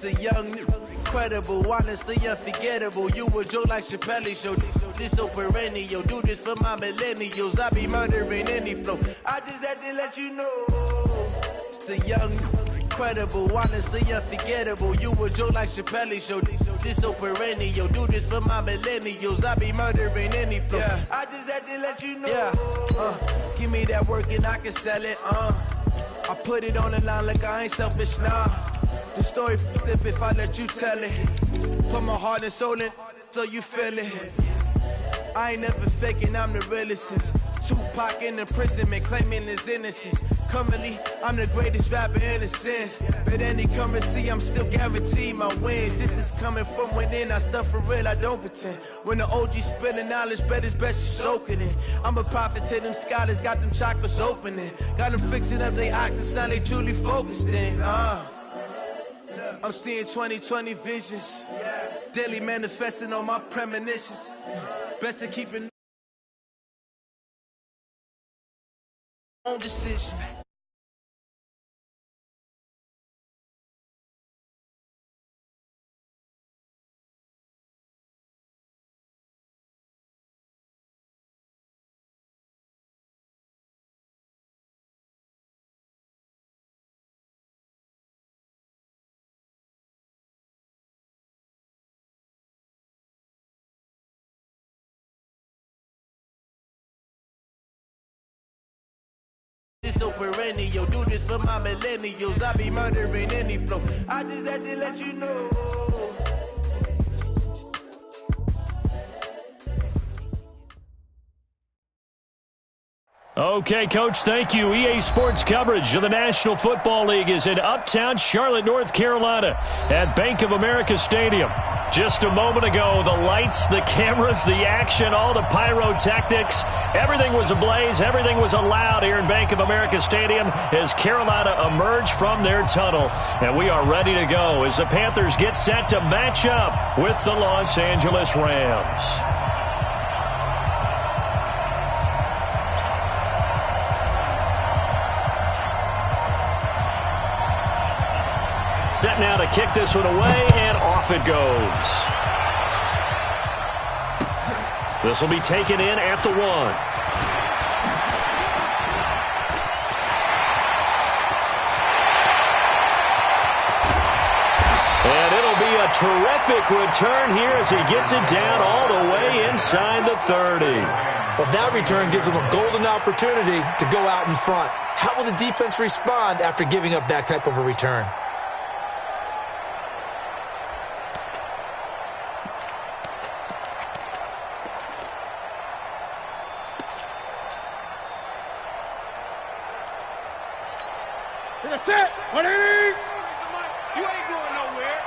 The young, incredible, honestly unforgettable. You a joke like Chappelle Show. This so perennial. Do this for my millennials. I be murdering any flow. I just had to let you know. It's the young, incredible, honestly unforgettable. You a joke like Chappelle Show. This so perennial. Do this for my millennials. I be murdering any flow. Yeah. I just had to let you know. Yeah. Give me that work and I can sell it. I put it on the line like I ain't selfish, nah. The story flip if I let you tell it. Put my heart and soul in so you feel it. I ain't never faking, I'm the realest since Tupac in imprisonment, claiming his innocence. Currently, I'm the greatest rapper in a sense. But any currency, I'm still guaranteed my wins. This is coming from within, I stuff for real, I don't pretend. When the OG spilling knowledge, bet it's best you soak it in. I'm a prophet to them scholars, got them chakras opening. Got them fixing up they octaves, now they truly focused in. I'm seeing 2020 visions. Daily manifesting on my premonitions. Best to keep it own decision. So perennial, do this for my millennials. I be murdering any flow. I just had to let you know. Okay, Coach, thank you. EA Sports coverage of the National Football League is in uptown Charlotte, North Carolina at Bank of America Stadium. Just a moment ago, the lights, the cameras, the action, all the pyrotechnics, everything was ablaze, everything was allowed here in Bank of America Stadium as Carolina emerged from their tunnel. And we are ready to go as the Panthers get set to match up with the Los Angeles Rams. Set now to kick this one away, and off it goes. This will be taken in at the 1. And it'll be a terrific return here as he gets it down all the way inside the 30. Well, that return gives him a golden opportunity to go out in front. How will the defense respond after giving up that type of a return? That's it. What do you need? You ain't going nowhere.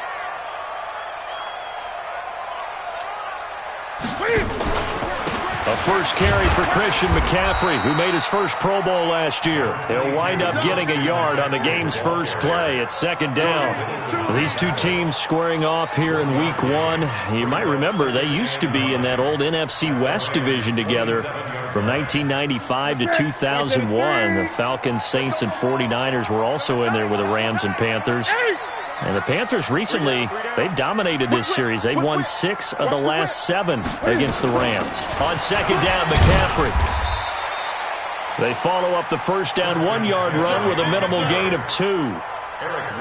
A first carry for Christian McCaffrey, who made his first Pro Bowl last year. He'll wind up getting a yard on the game's first play at second down. These two teams squaring off here in Week 1. You might remember they used to be in that old NFC West division together from 1995 to 2001. The Falcons, Saints, and 49ers were also in there with the Rams and Panthers. And the Panthers recently, they've dominated this series. They've won 6 of the last 7 against the Rams. On second down, McCaffrey. They follow up the first down 1-yard run with a minimal gain of 2.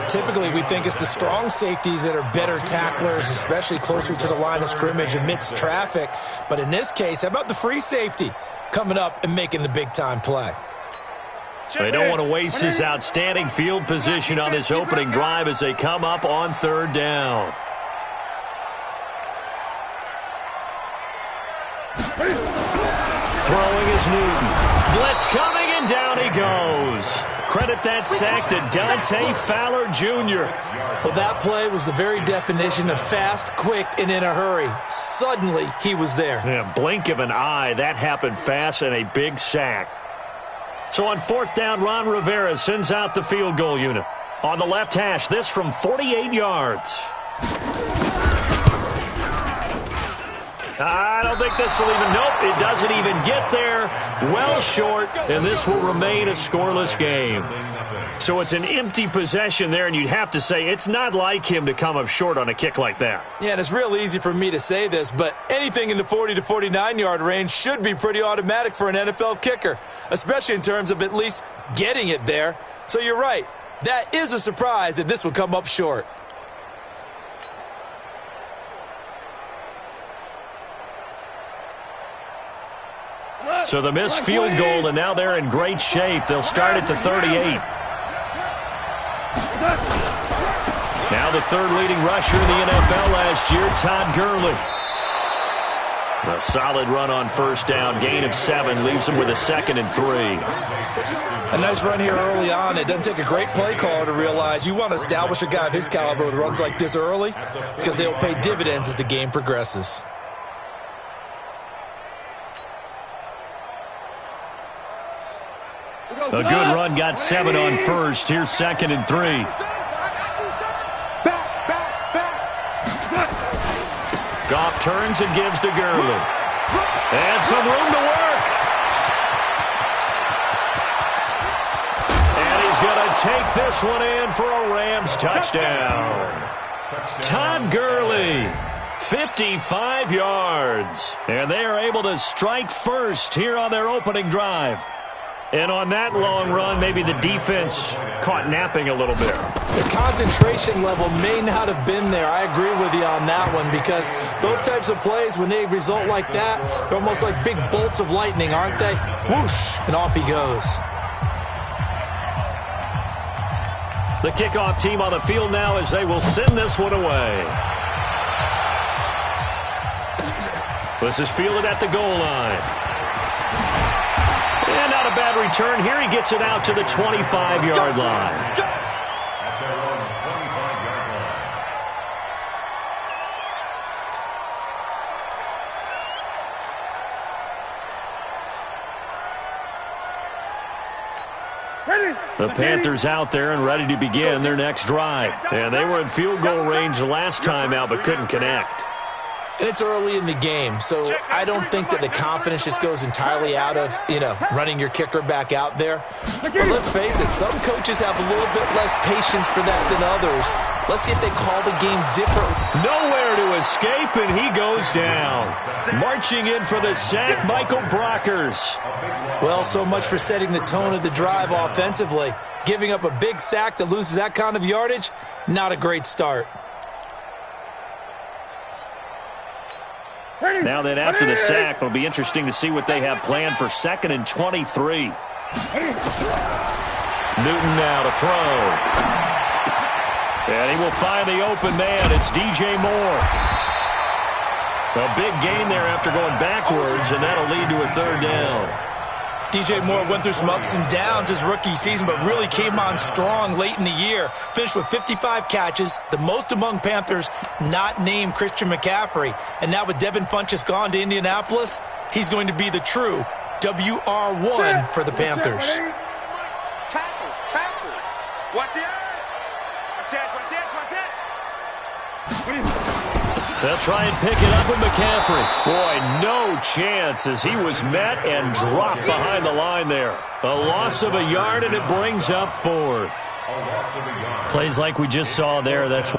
Typically, we think it's the strong safeties that are better tacklers, especially closer to the line of scrimmage amidst traffic. But in this case, how about the free safety coming up and making the big-time play? They don't want to waste his outstanding field position on this opening drive as they come up on third down. Throwing is Newton. Blitz coming, and down he goes. Credit that sack to Dante Fowler Jr. Well, that play was the very definition of fast, quick, and in a hurry. Suddenly, he was there. Yeah, blink of an eye. That happened fast, and a big sack. So on fourth down, Ron Rivera sends out the field goal unit. On the left hash, this from 48 yards. I don't think this will even, nope, it doesn't even get there. Well short, and this will remain a scoreless game. So it's an empty possession there, and you'd have to say it's not like him to come up short on a kick like that. Yeah, and it's real easy for me to say this, but anything in the 40 to 49-yard range should be pretty automatic for an NFL kicker, especially in terms of at least getting it there. So you're right. That is a surprise that this would come up short. So the missed field goal, and now they're in great shape. They'll start at the 38. Now the third leading rusher in the NFL last year, Todd Gurley. A solid run on first down, gain of 7, leaves him with a 2nd and 3. A nice run here early on. It doesn't take a great play caller to realize you want to establish a guy of his caliber with runs like this early because they'll pay dividends as the game progresses. A good run, got 7 on first. Here's 2nd and 3. Goff turns and gives to Gurley. And some room to work. And he's going to take this one in for a Rams touchdown. Todd Gurley, 55 yards. And they are able to strike first here on their opening drive. And on that long run, maybe the defense caught napping a little bit. The concentration level may not have been there. I agree with you on that one because those types of plays, when they result like that, they're almost like big bolts of lightning, aren't they? Whoosh, and off he goes. The kickoff team on the field now as they will send this one away. This is fielded at the goal line. And not a bad return here. He gets it out to the 25-yard line. The Panthers out there and ready to begin their next drive. And they were in field goal range last time out but couldn't connect. And it's early in the game, so I don't think that the confidence just goes entirely out of, running your kicker back out there. But let's face it, some coaches have a little bit less patience for that than others. Let's see if they call the game different. Nowhere to escape, and he goes down. Marching in for the sack, Michael Brockers. Well, so much for setting the tone of the drive offensively. Giving up a big sack that loses that kind of yardage, not a great start. Now then, after the sack, it'll be interesting to see what they have planned for 2nd and 23. Newton now to throw. And he will find the open man. It's DJ Moore. A big gain there after going backwards, and that'll lead to a 3rd down. DJ Moore went through some ups and downs his rookie season, but really came on strong late in the year. Finished with 55 catches, the most among Panthers not named Christian McCaffrey. And now with Devin Funchess gone to Indianapolis, he's going to be the true WR1 for the Panthers. Tackles. Watch it. They'll try and pick it up with McCaffrey. Boy, no chance as he was met and dropped behind the line there. A loss of a yard, and it brings up 4th. Plays like we just saw there. That's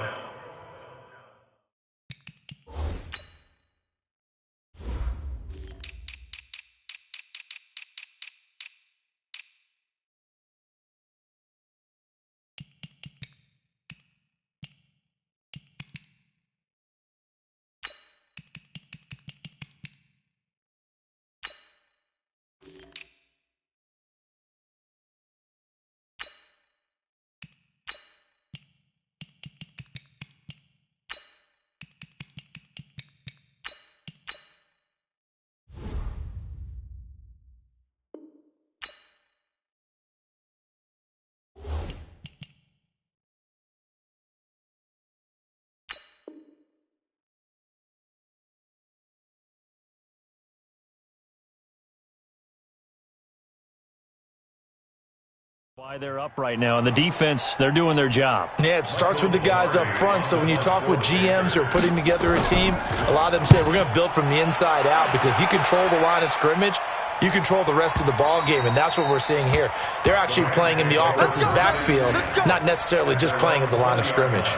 Why they're up right now, and the defense, they're doing their job. Yeah, it starts with the guys up front, so when you talk with GMs who are putting together a team, a lot of them say we're going to build from the inside out, because if you control the line of scrimmage, you control the rest of the ball game, and that's what we're seeing here. They're actually playing in the offense's backfield, not necessarily just playing at the line of scrimmage.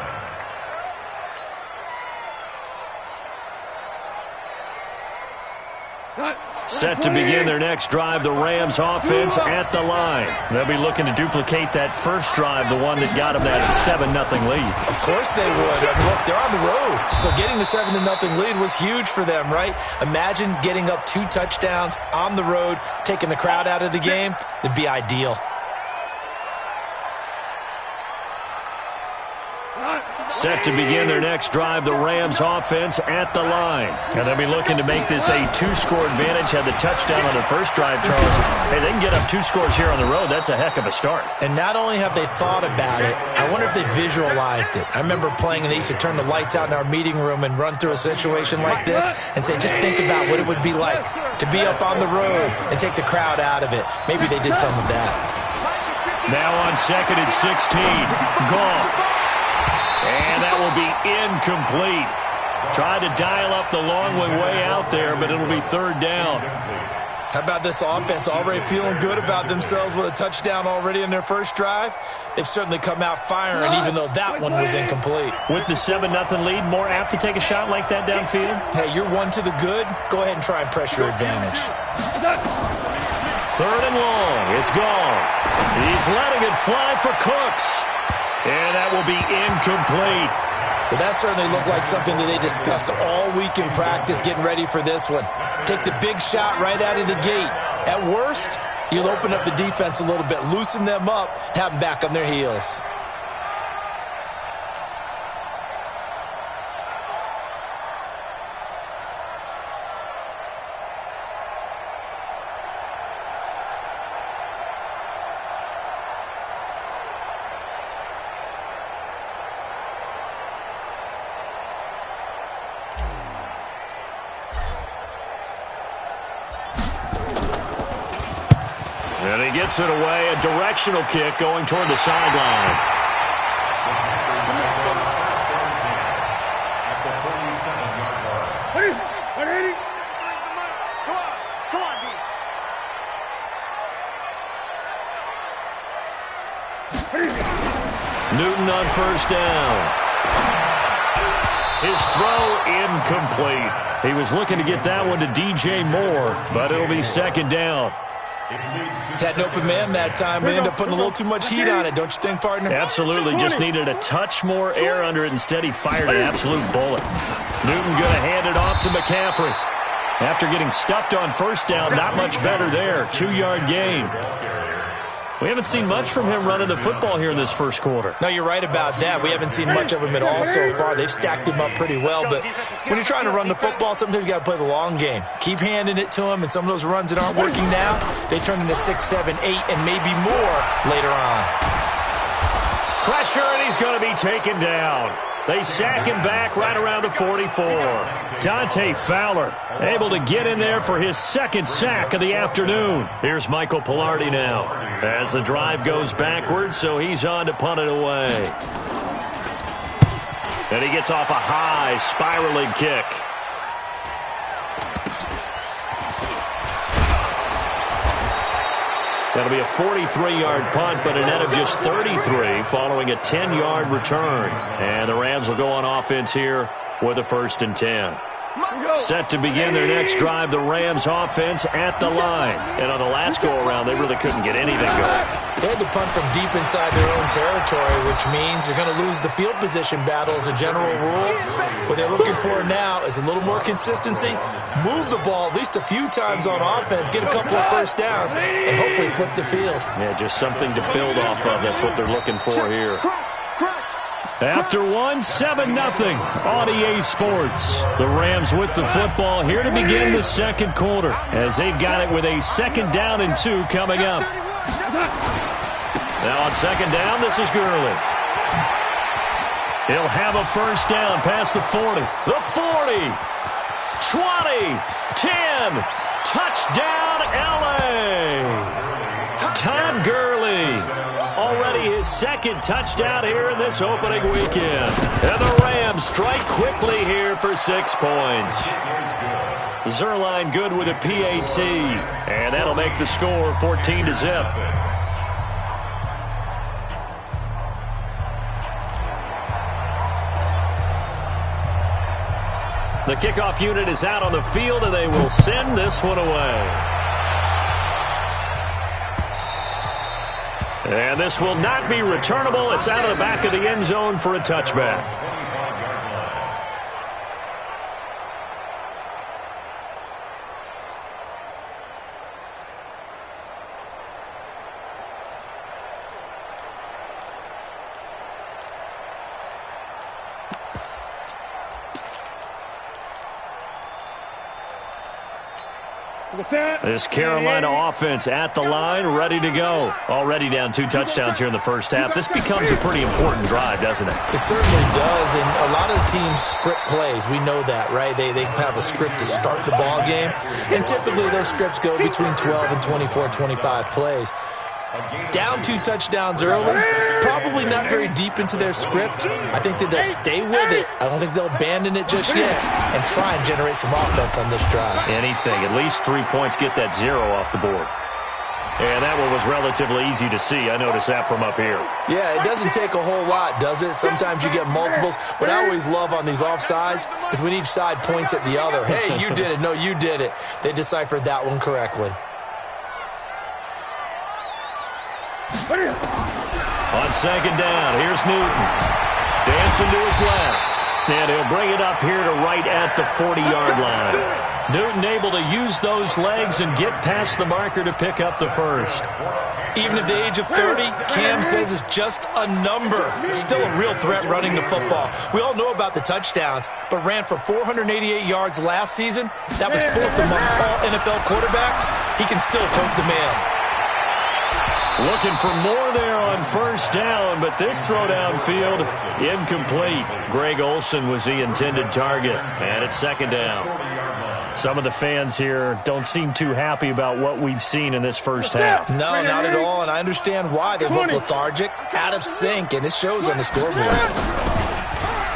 Set to begin their next drive, the Rams offense at the line. They'll be looking to duplicate that first drive, the one that got them that 7-0 lead. Of course they would. I mean, look, they're on the road. So getting the 7-0 lead was huge for them, right? Imagine getting up 2 touchdowns on the road, taking the crowd out of the game. It'd be ideal. Set to begin their next drive, the Rams offense at the line. And they'll be looking to make this a 2-score advantage. Had the touchdown on their first drive, Charles. Hey, they can get up 2 scores here on the road. That's a heck of a start. And not only have they thought about it, I wonder if they visualized it. I remember playing, and they used to turn the lights out in our meeting room and run through a situation like this and say, just think about what it would be like to be up on the road and take the crowd out of it. Maybe they did some of that. Now on 2nd and 16, Goff. And that will be incomplete. Tried to dial up the long way out there, but it'll be 3rd down. How about this offense already feeling good about themselves with a touchdown already in their first drive? They've certainly come out firing, even though that one was incomplete. With the 7-0 lead, more apt to take a shot like that downfield? Hey, you're 1 to the good. Go ahead and try and press your advantage. 3rd and long. It's Goff. He's letting it fly for Cooks. And that will be incomplete. Well, that certainly looked like something that they discussed all week in practice, getting ready for this one. Take the big shot right out of the gate. At worst, you'll open up the defense a little bit, loosen them up, have them back on their heels. And he gets it away, a directional kick going toward the sideline. Newton on 1st down. His throw incomplete. He was looking to get that one to DJ Moore, but it'll be 2nd down. Had an open man that time, but ended up putting a little too much heat on it, don't you think, partner? Absolutely. Just needed a touch more air under it. Instead, he fired an absolute bullet. Newton going to hand it off to McCaffrey. After getting stuffed on 1st down, not much better there. 2-yard gain. We haven't seen much from him running the football here in this first quarter. No, you're right about that. We haven't seen much of him at all so far. They've stacked him up pretty well, but when you're trying to run the football, sometimes you got to play the long game. Keep handing it to him, and some of those runs that aren't working now, they turn into 6, 7, 8, and maybe more later on. Pressure, and he's going to be taken down. They sack him back right around the 44. Dante Fowler able to get in there for his 2nd sack of the afternoon. Here's Michael Pilardi now as the drive goes backwards, so he's on to punt it away. And he gets off a high spiraling kick. That'll be a 43-yard punt, but a net of just 33 following a 10-yard return. And the Rams will go on offense here with a 1st and 10. Set to begin their next drive, the Rams offense at the line. And on the last go-around, they really couldn't get anything going. They had to punt from deep inside their own territory, which means they're going to lose the field position battle as a general rule. What they're looking for now is a little more consistency, move the ball at least a few times on offense, get a couple of 1st downs, and hopefully flip the field. Yeah, just something to build off of. That's what they're looking for here. After 7-0 on EA Sports. The Rams with the football here to begin the 2nd quarter as they've got it with a 2nd down and 2 coming up. Now on 2nd down, this is Gurley. He'll have a 1st down past the 40. The 40, 20, 10, touchdown LA. Todd Gurley second touchdown here in this opening weekend. And the Rams strike quickly here for 6 points. Zerline good with a PAT. And that'll make the score 14-0. The kickoff unit is out on the field, and they will send this one away. And this will not be returnable. It's out of the back of the end zone for a touchback. This Carolina offense at the line, ready to go. Already down 2 touchdowns here in the first half. This becomes a pretty important drive, doesn't it? It certainly does, and a lot of the teams script plays. We know that, right? They have a script to start the ball game, and typically those scripts go between 12 and 24, 25 plays. Down 2 touchdowns early, probably not very deep into their script. I think that they'll stay with it. I don't think they'll abandon it just yet and try and generate some offense on this drive. Anything. At least 3 points, get that 0 off the board. And that one was relatively easy to see. I noticed that from up here. Yeah, it doesn't take a whole lot, does it? Sometimes you get multiples. What I always love on these offsides is when each side points at the other. Hey, you did it. No, you did it. They deciphered that one correctly. On second down, here's Newton. Dancing to his left. And he'll bring it up here to right at the 40-yard line. Newton able to use those legs and get past the marker to pick up the first. Even at the age of 30, Cam says it's just a number. Still a real threat running the football. We all know about the touchdowns, but ran for 488 yards last season. That was 4th among all NFL quarterbacks. He can still tote the mail. Looking for more there on first down, but this throw downfield incomplete. Greg Olsen was the intended target, and it's second down. Some of the fans here don't seem too happy about what we've seen in this first half. No, not at all, and I understand why. They look lethargic, out of sync, and it shows on the scoreboard.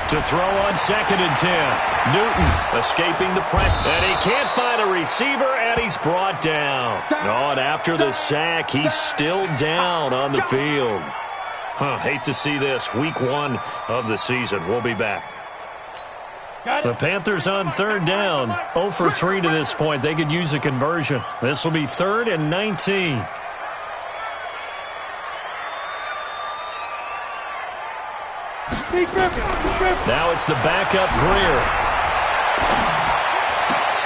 To throw on 2nd and 10. Newton escaping the pressure. And he can't find a receiver, and he's brought down. Oh, and after the sack, he's still down on the field. Hate to see this. Week 1 of the season. We'll be back. The Panthers on 3rd down. 0 for 3 to this point. They could use a conversion. This will be 3rd and 19. Now it's the backup Greer.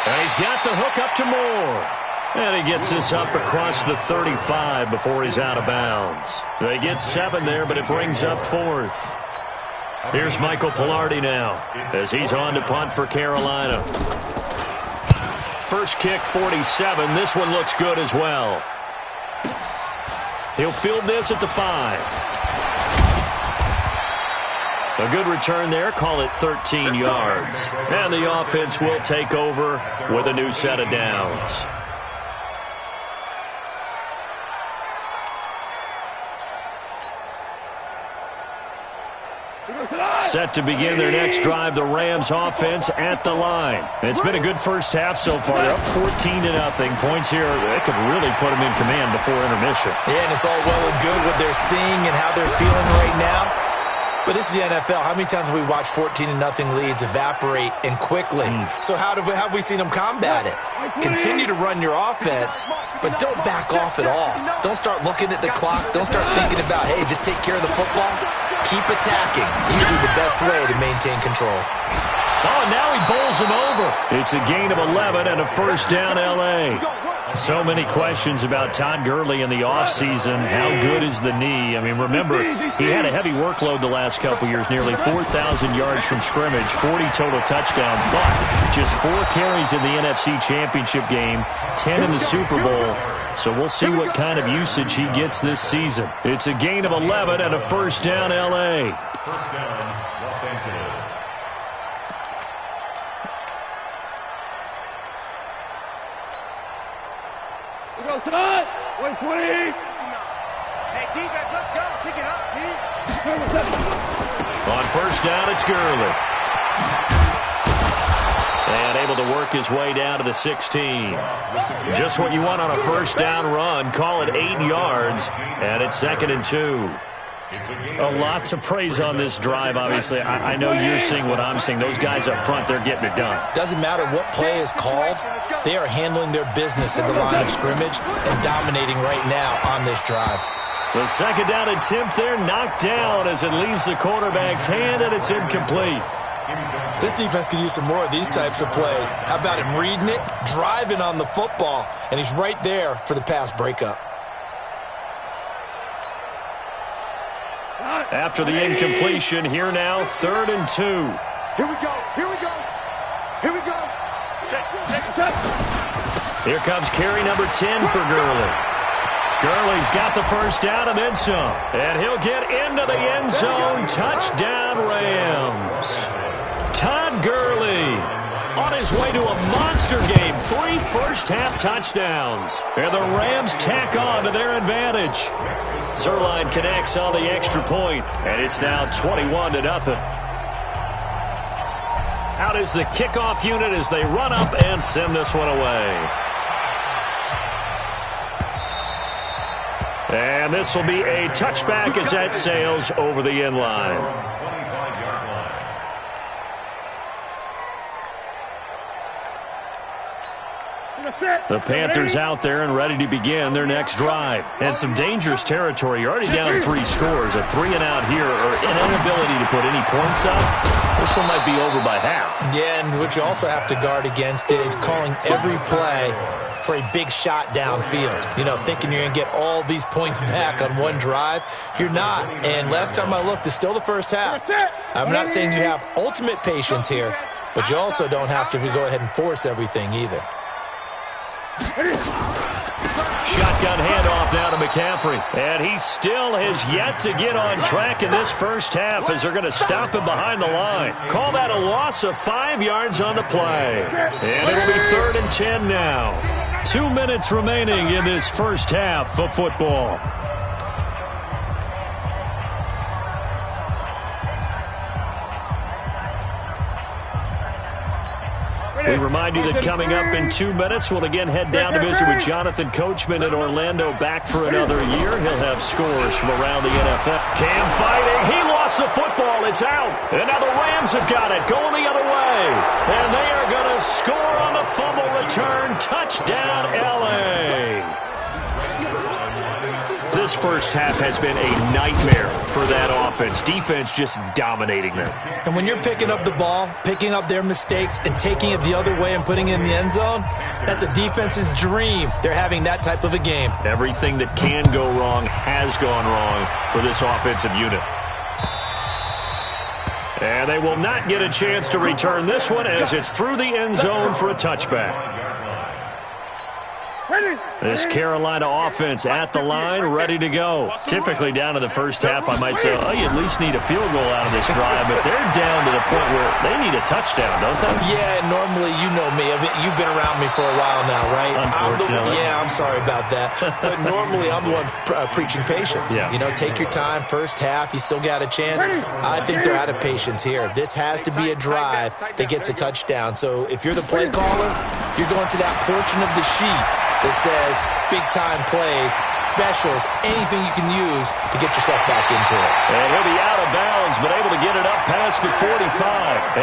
And he's got the hook up to Moore. And he gets this up across the 35 before he's out of bounds. They get 7 there, but it brings up 4th. Here's Michael Pilardi now as he's on to punt for Carolina. First kick, 47. This one looks good as well. He'll field this at the 5. A good return there. Call it 13 yards. And the offense will take over with a new set of downs. Set to begin their next drive, the Rams offense at the line. It's been a good first half so far. They're up 14-0. Points here, they could really put them in command before intermission. Yeah, and it's all well and good what they're seeing and how they're feeling right now. But this is the NFL. How many times have we watched 14-0 leads evaporate and quickly? So how have we seen them combat it? Continue to run your offense, but don't back off at all. Don't start looking at the clock. Don't start thinking about, hey, just take care of the football. Keep attacking. Usually the best way to maintain control. Oh, now he bowls him over. It's a gain of 11 and a first down, L.A. So many questions about Todd Gurley in the offseason. How good is the knee? I mean, remember, he had a heavy workload the last couple years, nearly 4,000 yards from scrimmage, 40 total touchdowns, but just 4 carries in the NFC Championship game, 10 in the Super Bowl. So we'll see what kind of usage he gets this season. It's a gain of 11 and a first down, L.A. First down, Los Angeles. Tonight, 120. Hey, defense, let's go. Pick it up, D. On first down, it's Gurley. And able to work his way down to the 16. Just what you want on a first down run. Call it 8 yards, and it's 2nd and 2. A lot to praise on this drive, obviously. I know you're seeing what I'm seeing. Those guys up front, they're getting it done. Doesn't matter what play is called. They are handling their business at the line of scrimmage and dominating right now on this drive. The second down attempt there knocked down as it leaves the quarterback's hand, and it's incomplete. This defense could use some more of these types of plays. How about him reading it, driving on the football, and he's right there for the pass breakup. After the incompletion, here now, 3rd and 2. Here we go. Here we go. Here we go. Here comes carry number 10 for Gurley. Gurley's got the first down and then some. And he'll get into the end zone. Touchdown, Rams. Todd Gurley on his way to a monster game. 3 first-half touchdowns. And the Rams tack on to their advantage. Zerline connects on the extra point, and it's now 21-0. Out is the kickoff unit as they run up and send this one away. And this will be a touchback as that sails over the end line. The Panthers out there and ready to begin their next drive. And some dangerous territory. You're already down 3 scores. A 3-and-out here or an inability to put any points up. This one might be over by half. Yeah, and what you also have to guard against is calling every play for a big shot downfield. You know, thinking you're going to get all these points back on one drive. You're not. And last time I looked, it's still the first half. I'm not saying you have ultimate patience here, but you also don't have to go ahead and force everything either. Shotgun handoff now to McCaffrey. And he still has yet to get on track in this first half as they're going to stop him behind the line. Call that a loss of 5 yards on the play. And it'll be 3rd and 10 now. 2 minutes remaining in this first half of football. We remind you that coming up in 2 minutes, we'll again head down to visit with Jonathan Coachman in Orlando, back for another year. He'll have scores from around the NFL. Cam fighting. He lost the football. It's out. And now the Rams have got it, going the other way. And they are going to score on the fumble return. Touchdown, L.A. This first half has been a nightmare for that offense. Defense just dominating them. And when you're picking up the ball, picking up their mistakes, and taking it the other way and putting it in the end zone, that's a defense's dream. They're having that type of a game. Everything that can go wrong has gone wrong for this offensive unit. And they will not get a chance to return this one as it's through the end zone for a touchback. This Carolina offense at the line, ready to go. Typically down to the first half, I might say, oh, you at least need a field goal out of this drive, but they're down to the point where they need a touchdown, don't they? Yeah, normally, you know me. You've been around me for a while now, right? Unfortunately. I'm sorry about that. But normally, I'm the one preaching patience. Yeah. You know, take your time. First half, you still got a chance. I think they're out of patience here. This has to be a drive that gets a touchdown. So if you're the play caller, you're going to that portion of the sheet that says big-time plays, specials, anything you can use to get yourself back into it. And he'll be out of bounds, but able to get it up past the 45.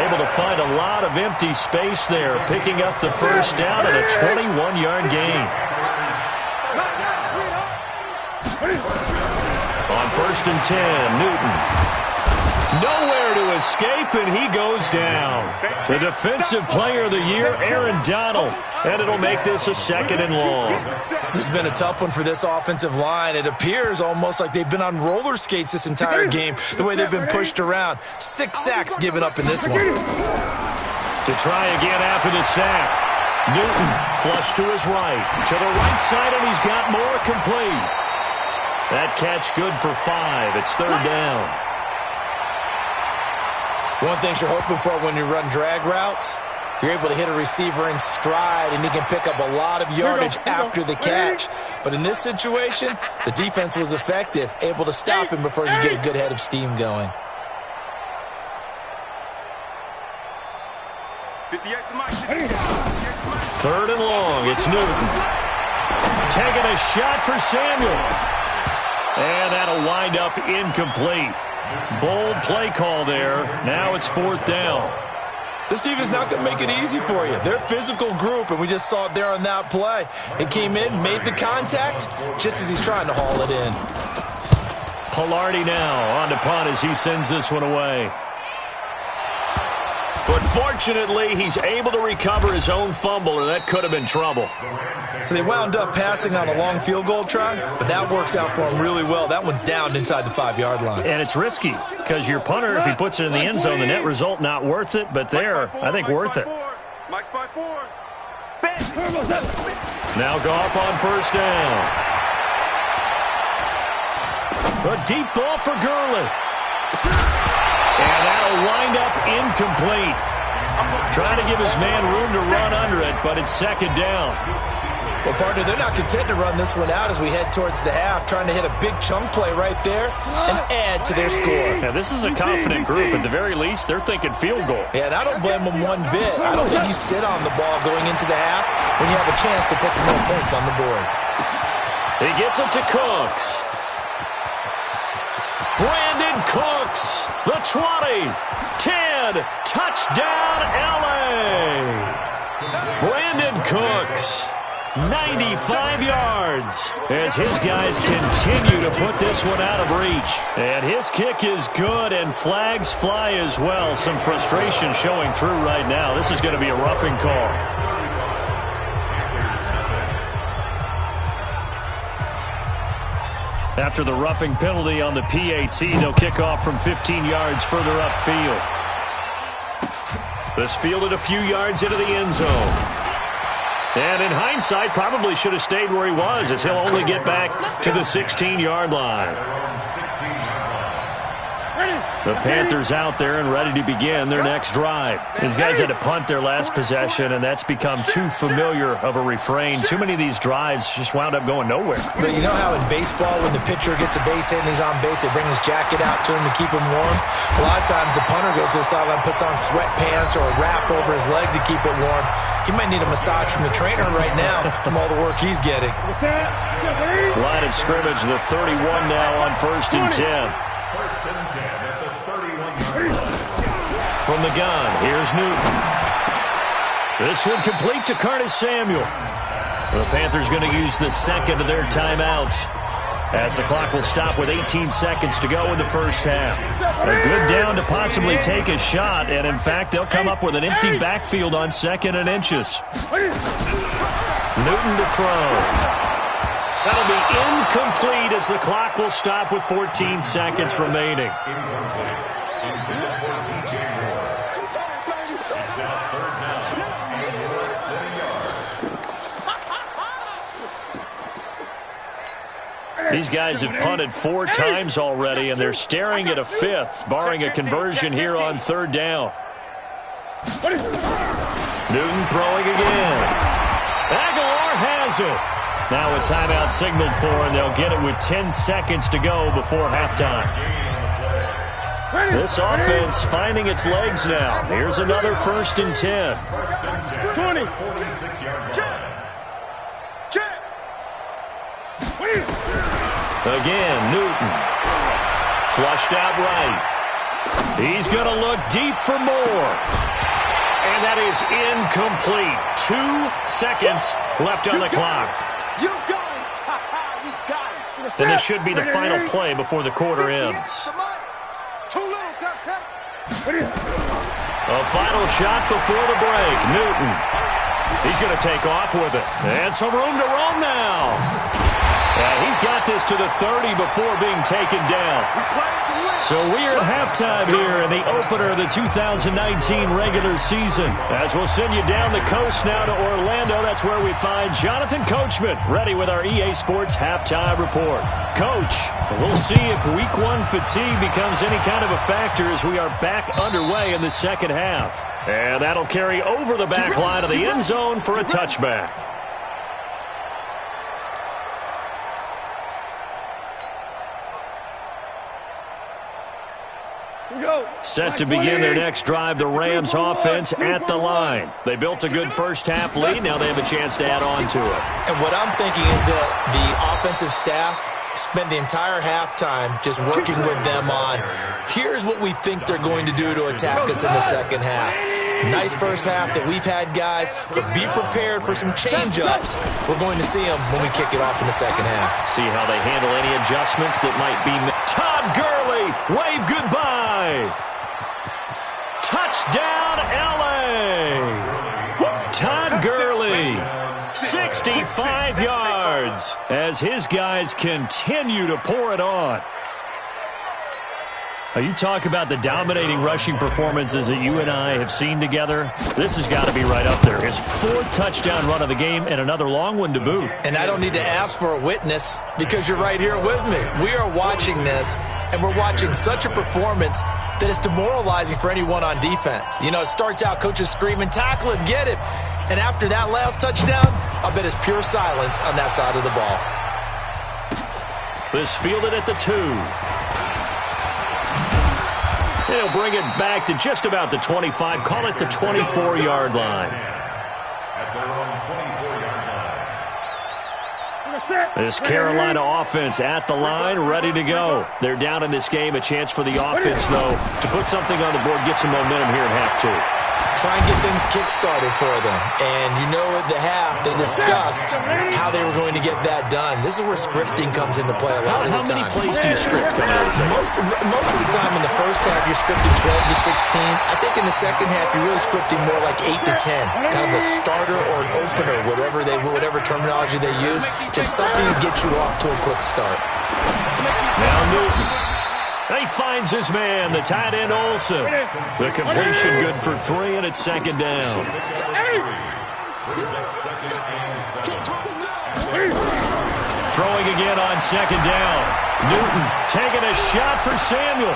Able to find a lot of empty space there, picking up the first down and a 21-yard gain. On 1st and 10, Newton. Nowhere to escape, and he goes down. The Defensive Player of the Year, Aaron Donald. And it'll make this a 2nd and long. This has been a tough one for this offensive line. It appears almost like they've been on roller skates this entire game, the way they've been pushed around. 6 sacks given up in this one. To try again after the sack. Newton flush to his right. To the right side, and he's got more complete. That catch good for 5. It's 3rd down. One thing you're hoping for when you run drag routes You're able to hit a receiver in stride, and he can pick up a lot of yardage after the catch. But in this situation, the defense was effective, able to stop him before you get a good head of steam going. 3rd and long. It's Newton. Taking a shot for Samuel. And that'll wind up incomplete. Bold play call there. Now it's 4th down. This defense is not going to make it easy for you. They're a physical group, and we just saw it there on that play. It came in, made the contact, just as he's trying to haul it in. Pilardi now on to punt as he sends this one away. But fortunately, he's able to recover his own fumble, or that could have been trouble. So they wound up passing on a long field goal try, but that works out for him really well. That one's down inside the 5-yard line. And it's risky, because your punter, if he puts it in the end zone, the net result not worth it, but there, I think worth it. Now Goff on 1st down. A deep ball for Gurley. And that'll wind up incomplete. Trying to give his man room to run under it, but it's 2nd down. Well, partner, they're not content to run this one out as we head towards the half, trying to hit a big chunk play right there and add to their score. Yeah, this is a confident group. At the very least, they're thinking field goal. Yeah, and I don't blame them one bit. I don't think you sit on the ball going into the half when you have a chance to put some more points on the board. He gets it to Cooks. Brandon Cooks, the 20, 10, touchdown LA. Brandon Cooks, 95 yards as his guys continue to put this one out of reach. And his kick is good, and flags fly as well. Some frustration showing through right now. This is going to be a roughing call. After the roughing penalty on the PAT, they'll kick off from 15 yards further upfield. This fielded a few yards into the end zone. And in hindsight, probably should have stayed where he was, as he'll only get back to the 16-yard line. The Panthers out there and ready to begin their next drive. These guys had to punt their last possession, and that's become too familiar of a refrain. Too many of these drives just wound up going nowhere. But you know how in baseball, when the pitcher gets a base hit and he's on base, they bring his jacket out to him to keep him warm? A lot of times the punter goes to the sideline, puts on sweatpants or a wrap over his leg to keep it warm. He might need a massage from the trainer right now from all the work he's getting. Line of scrimmage, the 31 now on 1st and 10. 1st and 10 at the 31-yard line. From the gun, here's Newton. This one complete to Curtis Samuel. The Panthers going to use the 2nd of their timeouts, as the clock will stop with 18 seconds to go in the first half. A good down to possibly take a shot, and in fact, they'll come up with an empty backfield on 2nd and inches. Newton to throw. That'll be incomplete as the clock will stop with 14 seconds remaining. These guys have punted 4 times already, and they're staring at a 5th, barring a conversion here on 3rd down. Newton throwing again. Aguilar has it. Now a timeout signaled for, and they'll get it with 10 seconds to go before halftime. This offense finding its legs now. Here's another 1st and 10. 20. 46-yard line. Again, Newton. Flushed out right. He's going to look deep for more. And that is incomplete. 2 seconds left on the clock. You got it. You got it. And this should be the final play before the quarter ends. Too little, Cap. A final shot before the break. Newton. He's going to take off with it. And some room to roam now. He's got this to the 30 before being taken down. So we're at halftime here in the opener of the 2019 regular season. As we'll send you down the coast now to Orlando, that's where we find Jonathan Coachman, ready with our EA Sports halftime report. Coach, we'll see if Week 1 fatigue becomes any kind of a factor as we are back underway in the second half. And that'll carry over the back line of the end zone for a touchback. Set to begin their next drive, the Rams offense at the line. They built a good first-half lead. Now they have a chance to add on to it. And what I'm thinking is that the offensive staff spent the entire halftime just working with them on, here's what we think they're going to do to attack us in the second half. Nice first half that we've had, guys, but be prepared for some change-ups. We're going to see them when we kick it off in the second half. See how they handle any adjustments that might be. Todd Gurley, wave goodbye. Touchdown, L.A. Todd Gurley, 65 yards as his guys continue to pour it on. You talk about the dominating rushing performances that you and I have seen together. This has got to be right up there. His fourth touchdown run of the game and another long one to boot. And I don't need to ask for a witness because you're right here with me. We are watching this, and we're watching such a performance that is demoralizing for anyone on defense. You know, it starts out, coaches screaming, tackle him, get him. And after that last touchdown, I bet it's pure silence on that side of the ball. This fielded at the 2. He'll bring it back to just about the 25. Call it the 24-yard line. At their own 24-yard line. This Carolina offense at the line, ready to go. They're down in this game. A chance for the offense, though, to put something on the board, get some momentum here in half 2. Try and get things kick-started for them. And you know at the half, they discussed how they were going to get that done. This is where scripting comes into play a lot of the time. How many plays do you script coming out of the second? Most of the time in the first half, you're scripting 12 to 16. I think in the second half, you're really scripting more like 8 to 10. Kind of a starter or an opener, whatever terminology they use. Just something to get you off to a quick start. Now Newton. He finds his man, the tight end Olsen. The completion good for 3, and it's second down. Throwing again on second down. Newton taking a shot for Samuel.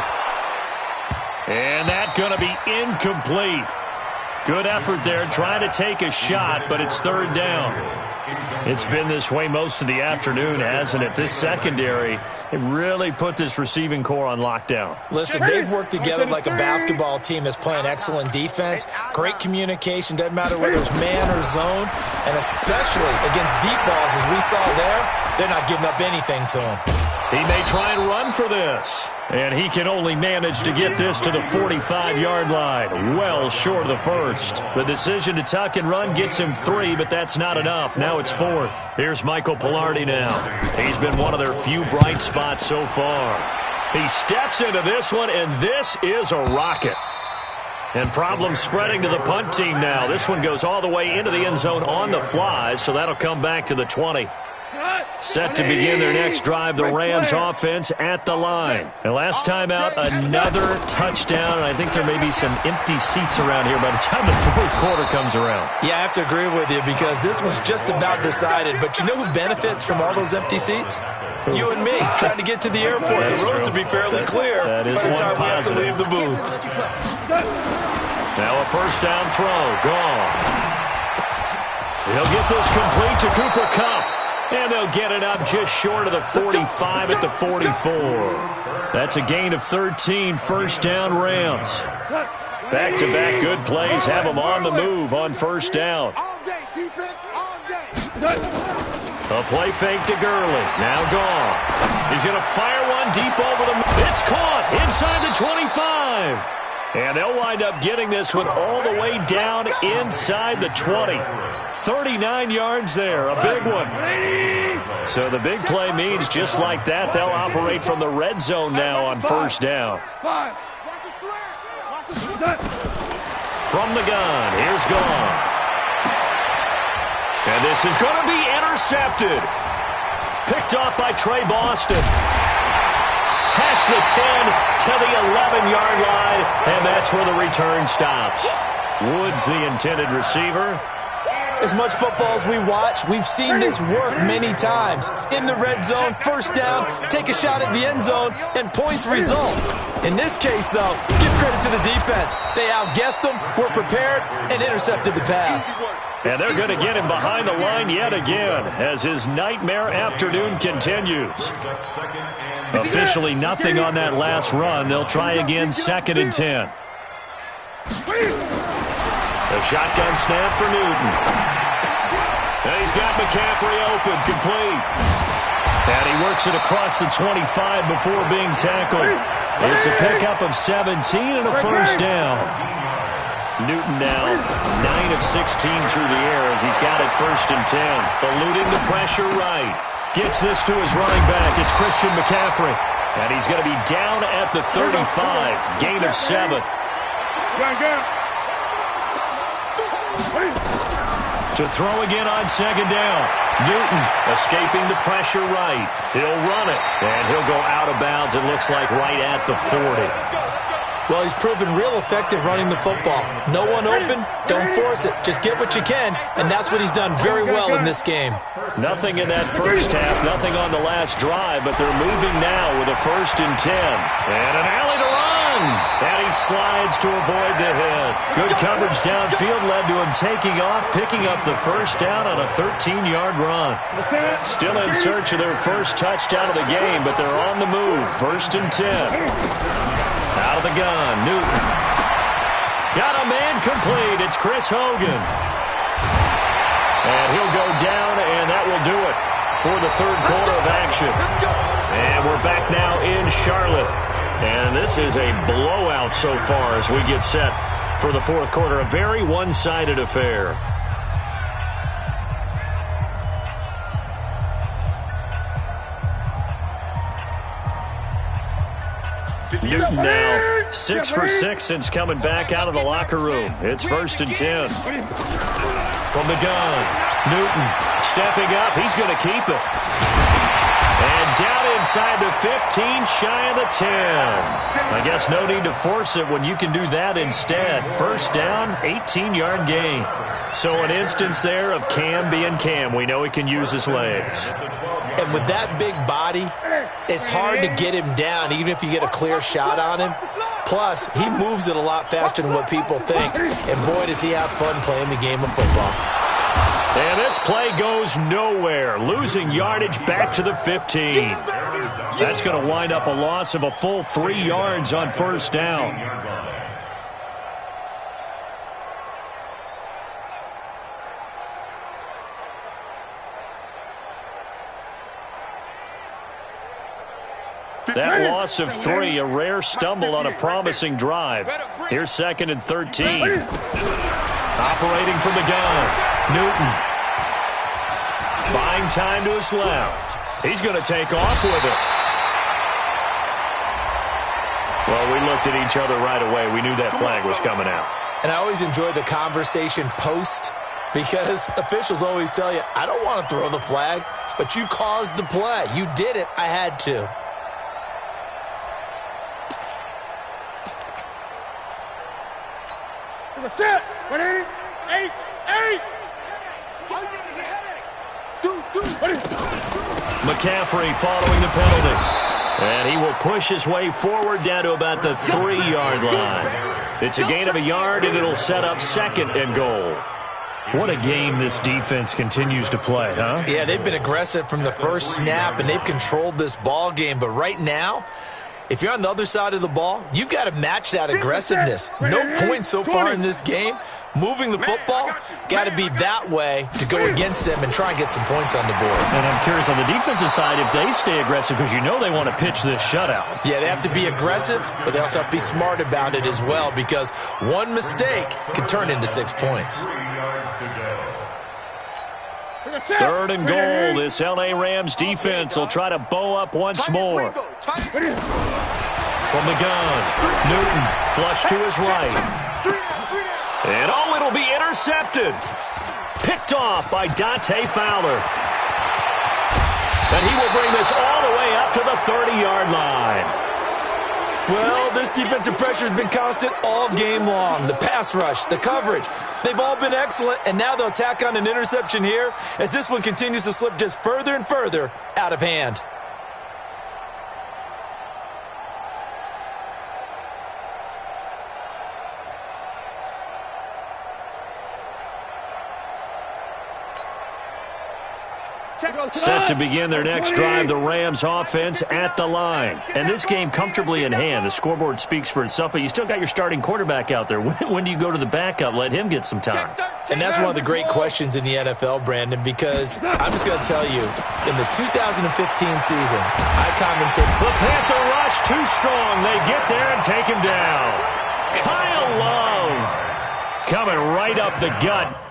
And that's going to be incomplete. Good effort there trying to take a shot, but it's third down. It's been this way most of the afternoon, hasn't it? This secondary, it really put this receiving core on lockdown. Listen, they've worked together like a basketball team that's playing excellent defense. Great communication, doesn't matter whether it's man or zone. And especially against deep balls, as we saw there, they're not giving up anything to him. He may try and run for this. And he can only manage to get this to the 45-yard line. Well short of the first. The decision to tuck and run gets him 3, but that's not enough. Now it's 4th. Here's Michael Pilardi now. He's been one of their few bright spots so far. He steps into this one, and this is a rocket. And problems spreading to the punt team now. This one goes all the way into the end zone on the fly, so that'll come back to the 20. Set to begin their next drive, the Rams offense at the line. And last time out, another touchdown. And I think there may be some empty seats around here by the time the fourth quarter comes around. Yeah, I have to agree with you because this one's just about decided. But you know who benefits from all those empty seats? You and me, trying to get to the airport. That's the roads true. will be fairly clear that is by the time we have to positive. leave the booth. Now a first down throw. Gone. He'll get this complete to Cooper Kupp. And they'll get it up just short of the 45 at the 44. That's a gain of 13, first down Rams. Back-to-back good plays have them on the move on first down. A play fake to Gurley. Now gone. He's going to fire one deep over the... It's caught inside the 25. And they'll wind up getting this one all the way down inside the 20. 39 yards there, a big one. So the big play means just like that, they'll operate from the red zone now on first down. From the gun, here's Goff. And this is going to be intercepted. Picked off by Trey Boston. Past the 10 to the 11-yard line, and that's where the return stops. Woods, the intended receiver. As much football as we watch, we've seen this work many times. In the red zone, first down, take a shot at the end zone, and points result. In this case, though, give credit to the defense. They outguessed them, were prepared, and intercepted the pass. And they're going to get him behind the line yet again as his nightmare afternoon continues. Officially nothing on that last run. They'll try again, 2nd and 10. A shotgun snap for Newton. And he's got McCaffrey open, complete. And he works it across the 25 before being tackled. It's a pickup of 17 and a first down. Newton now 9 of 16 through the air as he's got it 1st and 10. Eluding the pressure right. Gets this to his running back. It's Christian McCaffrey. And he's going to be down at the 35. Gain of 7. To throw again on 2nd down. Newton escaping the pressure right. He'll run it. And he'll go out of bounds, it looks like, right at the 40. Well, he's proven real effective running the football. No one open, don't force it. Just get what you can, and that's what he's done very well in this game. Nothing in that first half, nothing on the last drive, but they're moving now with a 1st and 10. And an alley to run. And he slides to avoid the hit. Good coverage downfield led to him taking off, picking up the first down on a 13-yard run. Still in search of their first touchdown of the game, but they're on the move. 1st and 10. Out of the gun, Newton. Got a man complete. It's Chris Hogan. And he'll go down, and that will do it for the 3rd quarter of action. And we're back now in Charlotte. And this is a blowout so far as we get set for the 4th quarter. A very one-sided affair. Newton now 6 for 6 since coming back out of the locker room. It's 1st and 10. From the gun, Newton stepping up. He's going to keep it. And down inside the 15, shy of the 10. I guess no need to force it when you can do that instead. First down, 18-yard gain. So an instance there of Cam being Cam. We know he can use his legs. And with that big body, it's hard to get him down, even if you get a clear shot on him. Plus, he moves it a lot faster than what people think. And boy, does he have fun playing the game of football. And this play goes nowhere. Losing yardage back to the 15. That's going to wind up a loss of a full 3 yards on first down. That loss of 3, a rare stumble on a promising drive. Here's 2nd and 13. Operating from the gun. Newton. Buying time to his left. He's going to take off with it. Well, we looked at each other right away. We knew that flag was coming out. And I always enjoy the conversation post because officials always tell you, I don't want to throw the flag, but you caused the play. You did it. I had to. Set. 180. 8. 8. McCaffrey following the penalty. And he will push his way forward down to about the 3-yard line. It's a gain of a yard, and it'll set up 2nd and goal. What a game this defense continues to play, huh? Yeah, they've been aggressive from the first snap, and they've controlled this ball game. But right now, if you're on the other side of the ball, you've got to match that aggressiveness. No points so far in this game. Moving the football, got to be that way to go against them and try and get some points on the board. And I'm curious on the defensive side if they stay aggressive because you know they want to pitch this shutout. Yeah, they have to be aggressive, but they also have to be smart about it as well because one mistake can turn into 6 points. 3rd and goal. This L.A. Rams defense will try to bow up once more. From the gun, Newton flush to his right. And it'll be intercepted. Picked off by Dante Fowler. And he will bring this all the way up to the 30-yard line. Well, this defensive pressure has been constant all game long. The pass rush, the coverage, they've all been excellent, and now they'll tack on an interception here as this one continues to slip just further and further out of hand. Set to begin their next drive, the Rams offense at the line. And this game comfortably in hand. The scoreboard speaks for itself, but you still got your starting quarterback out there. When do you go to the backup? Let him get some time. And that's one of the great questions in the NFL, Brandon, because I'm just going to tell you, in the 2015 season, I commentated. The Panther rush too strong. They get there and take him down. Kyle Love coming right up the gut.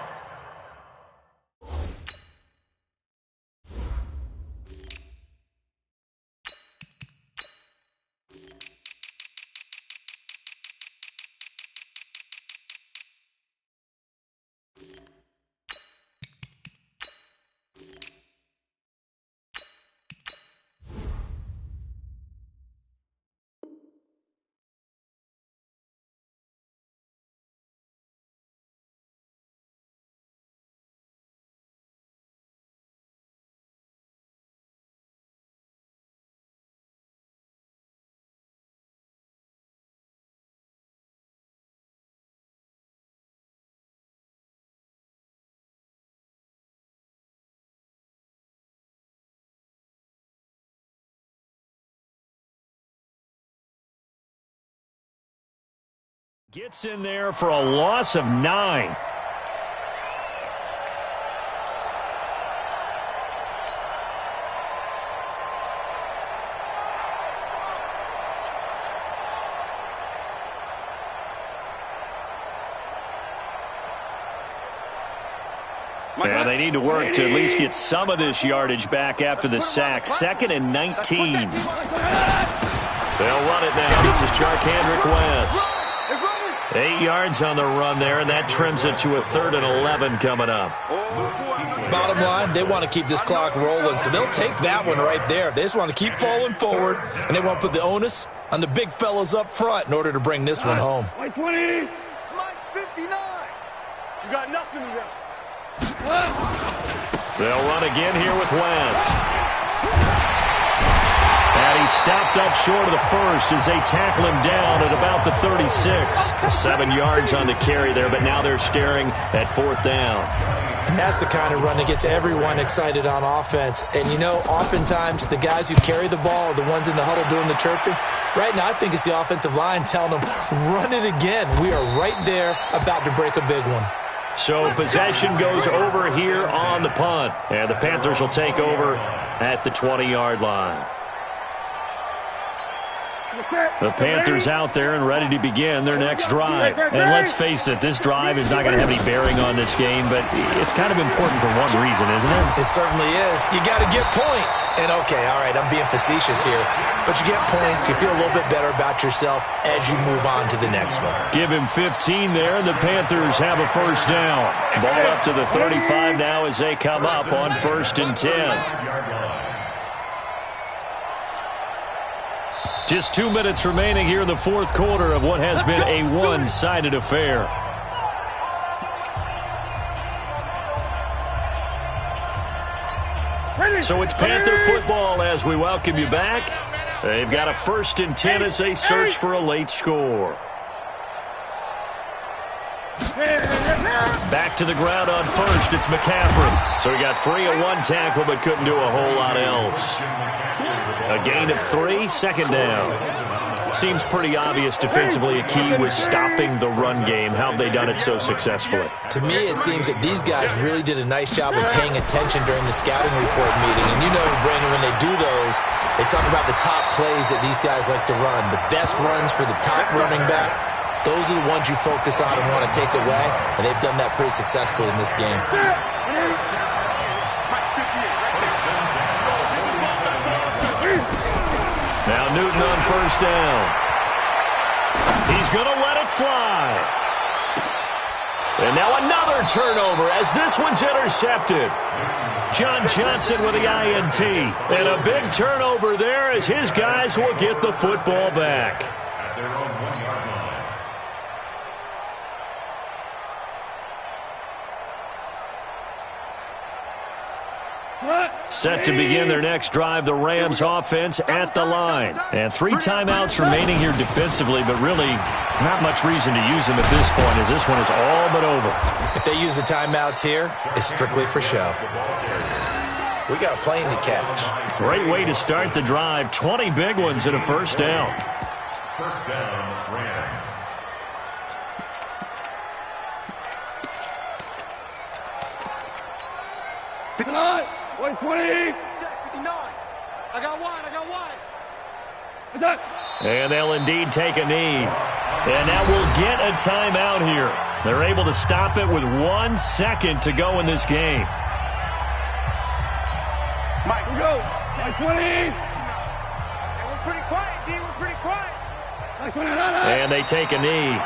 Gets in there for a loss of 9. And they need to work to at least get some of this yardage back after the sack. 2nd and 19. They'll run it now. This is Charkandrick West. 8 yards on the run there, and that trims it to a 3rd and 11 coming up. Bottom line, they want to keep this clock rolling, so they'll take that one right there. They just want to keep falling forward, and they want to put the onus on the big fellas up front in order to bring this one home. 20. Mike's 59. You got nothing to do. They'll run again here with West. And he stopped up short of the first as they tackle him down at about the 36. 7 yards on the carry there, but now they're staring at 4th down. And that's the kind of run that gets everyone excited on offense. And, you know, oftentimes the guys who carry the ball are the ones in the huddle doing the chirping. Right now, I think it's the offensive line telling them, run it again. We are right there about to break a big one. So possession goes over here on the punt. And the Panthers will take over at the 20-yard line. The Panthers out there and ready to begin their next drive. And let's face it, this drive is not going to have any bearing on this game, but it's kind of important for one reason, isn't it? It certainly is. You got to get points. And, okay, all right, I'm being facetious here. But you get points, you feel a little bit better about yourself as you move on to the next one. Give him 15 there, and the Panthers have a first down. Ball up to the 35 now as they come up on 1st and 10. Just 2 minutes remaining here in the 4th quarter of what has been a one-sided affair. So it's Panther football as we welcome you back. They've got a 1st and 10 as they search for a late score. Back to the ground on 1st, it's McCaffrey. So he got free of 1 tackle but couldn't do a whole lot else. A gain of 3, 2nd down. Seems pretty obvious defensively a key was stopping the run game. How have they done it so successfully? To me, it seems that these guys really did a nice job of paying attention during the scouting report meeting. And you know, Brandon, when they do those, they talk about the top plays that these guys like to run. The best runs for the top running back. Those are the ones you focus on and want to take away. And they've done that pretty successfully in this game. Now Newton on 1st down. He's going to let it fly. And now another turnover as this one's intercepted. John Johnson with the INT. And a big turnover there as his guys will get the football back. At their own 1-yard line. Set to begin their next drive, the Rams offense at the line. And 3 timeouts remaining here defensively, but really not much reason to use them at this point as this one is all but over. If they use the timeouts here, it's strictly for show. We got a plane to catch. Great way to start the drive. 20 big ones and a first down. First down, Rams. Tonight, 120. Check 59. I got one. What's that? And they'll indeed take a knee. And that will get a timeout here. They're able to stop it with 1 second to go in this game. Mike, we go. 20. Hey, we're pretty quiet, D. We're pretty quiet. And they take a knee.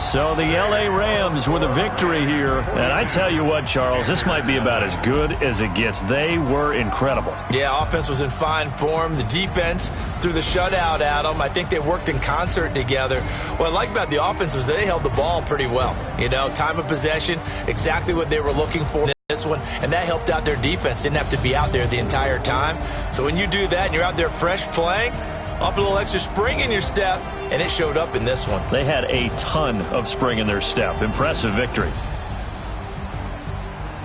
So the L.A. Rams with a victory here. And I tell you what, Charles, this might be about as good as it gets. They were incredible. Yeah, offense was in fine form. The defense threw the shutout at them. I think they worked in concert together. What I like about the offense was they held the ball pretty well. You know, time of possession, exactly what they were looking for in this one. And that helped out their defense. Didn't have to be out there the entire time. So when you do that and you're out there fresh playing, off a little extra spring in your step, and it showed up in this one. They had a ton of spring in their step. Impressive victory.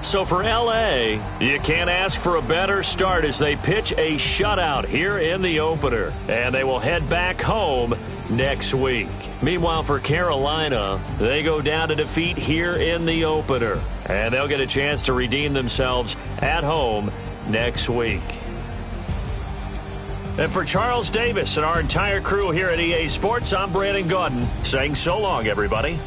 So for L.A., you can't ask for a better start as they pitch a shutout here in the opener. And they will head back home next week. Meanwhile, for Carolina, they go down to defeat here in the opener. And they'll get a chance to redeem themselves at home next week. And for Charles Davis and our entire crew here at EA Sports, I'm Brandon Gaudin saying so long, everybody.